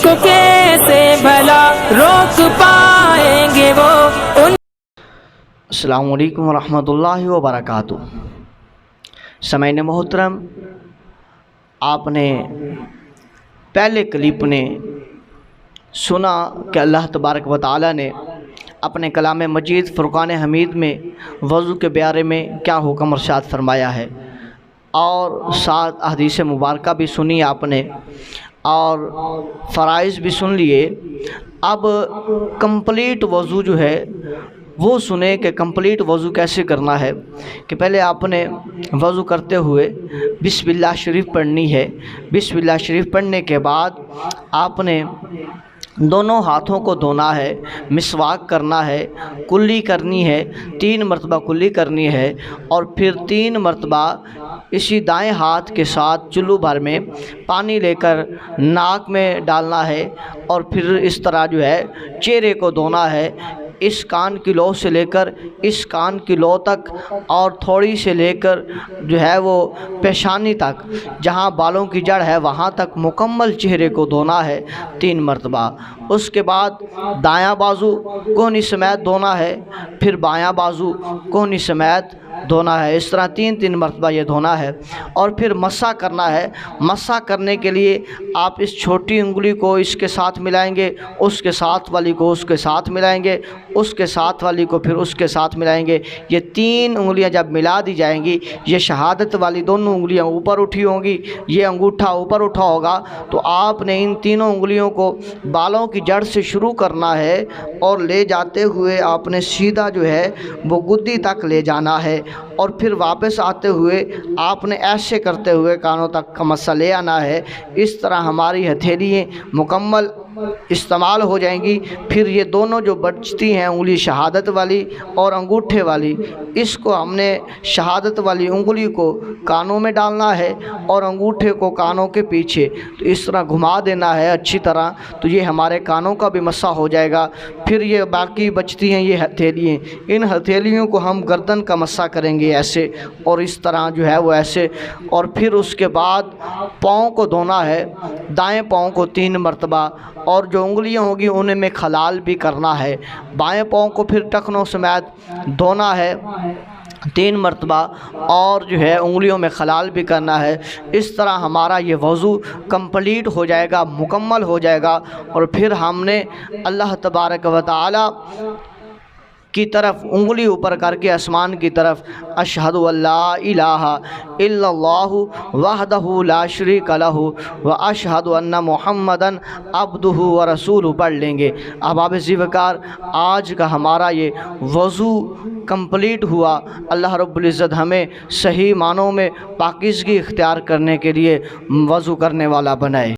کو کیسے بھلا روک پائیں گے وہ السلام علیکم ورحمۃ اللہ وبرکاتہ۔ سامعین محترم، آپ نے پہلے کلپ نے سنا کہ اللہ تبارک و تعالی نے اپنے کلام مجید فرقان حمید میں وضو کے بارے میں کیا حکم ارشاد فرمایا ہے، اور ساتھ احادیث مبارکہ بھی سنی آپ نے اور فرائض بھی سن لیے۔ اب کمپلیٹ وضو جو ہے وہ سنیں کہ کمپلیٹ وضو کیسے کرنا ہے۔ کہ پہلے آپ نے وضو کرتے ہوئے بسم اللہ شریف پڑھنی ہے۔ بسم اللہ شریف پڑھنے کے بعد آپ نے دونوں ہاتھوں کو دھونا ہے، مسواک کرنا ہے، کلی کرنی ہے، 3 مرتبہ کلی کرنی ہے، اور پھر 3 مرتبہ اسی دائیں ہاتھ کے ساتھ چلو بھر میں پانی لے کر ناک میں ڈالنا ہے، اور پھر اس طرح جو ہے چہرے کو دھونا ہے، اس کان کی لو سے لے کر اس کان کی لو تک، اور تھوڑی سے لے کر جو ہے وہ پیشانی تک، جہاں بالوں کی جڑ ہے وہاں تک مکمل چہرے کو دھونا ہے 3 مرتبہ۔ اس کے بعد دایاں بازو کہنی سمیت دھونا ہے، پھر بایاں بازو کہنی سمیت دھونا ہے۔ اس طرح 3 مرتبہ یہ دھونا ہے، اور پھر مسح کرنا ہے۔ مسح کرنے کے لیے آپ اس چھوٹی انگلی کو اس کے ساتھ ملائیں گے، اس کے ساتھ والی کو اس کے ساتھ ملائیں گے، اس کے ساتھ والی کو پھر اس کے ساتھ ملائیں گے۔ یہ 3 انگلیاں جب ملا دی جائیں گی، یہ شہادت والی دونوں انگلیاں اوپر اٹھی ہوں گی، یہ انگوٹھا اوپر اٹھا ہوگا، تو آپ نے ان تینوں انگلیوں کو بالوں کی جڑ سے شروع کرنا ہے، اور لے جاتے ہوئے آپ نے سیدھا جو ہے وہ گدی تک لے جانا ہے، اور پھر واپس آتے ہوئے آپ نے ایسے کرتے ہوئے کانوں تک کا مسا لے آنا ہے۔ اس طرح ہماری ہتھیلیاں مکمل استعمال ہو جائیں گی۔ پھر یہ دونوں جو بچتی ہیں انگلی شہادت والی اور انگوٹھے والی، اس کو ہم نے شہادت والی انگلی کو کانوں میں ڈالنا ہے اور انگوٹھے کو کانوں کے پیچھے، تو اس طرح گھما دینا ہے اچھی طرح، تو یہ ہمارے کانوں کا بھی مسا ہو جائے گا۔ پھر یہ باقی بچتی ہیں یہ ہتھیلیاں، ان ہتھیلیوں کو ہم گردن کا مسا کریں گے ایسے، اور اس طرح جو ہے وہ ایسے، اور پھر اس کے بعد پاؤں کو دھونا ہے، دائیں پاؤں کو 3 مرتبہ، اور جو انگلیاں ہوگی انہیں میں خلال بھی کرنا ہے۔ بائیں پاؤں کو پھر ٹخنوں سمیت دھونا ہے 3 مرتبہ، اور جو ہے انگلیوں میں خلال بھی کرنا ہے۔ اس طرح ہمارا یہ وضو کمپلیٹ ہو جائے گا، مکمل ہو جائے گا، اور پھر ہم نے اللہ تبارک و تعالی کی طرف انگلی اوپر کر کے آسمان کی طرف اشہد ان لا الہ الا اللہ وحدہ لا شریک لہ واشہد ان محمدً عبدہ ورسولہ پڑھ لیں گے۔ احباب ذوالفقار، آج کا ہمارا یہ وضو کمپلیٹ ہوا۔ اللہ رب العزت ہمیں صحیح معنوں میں پاکیزگی اختیار کرنے کے لیے وضو کرنے والا بنائے۔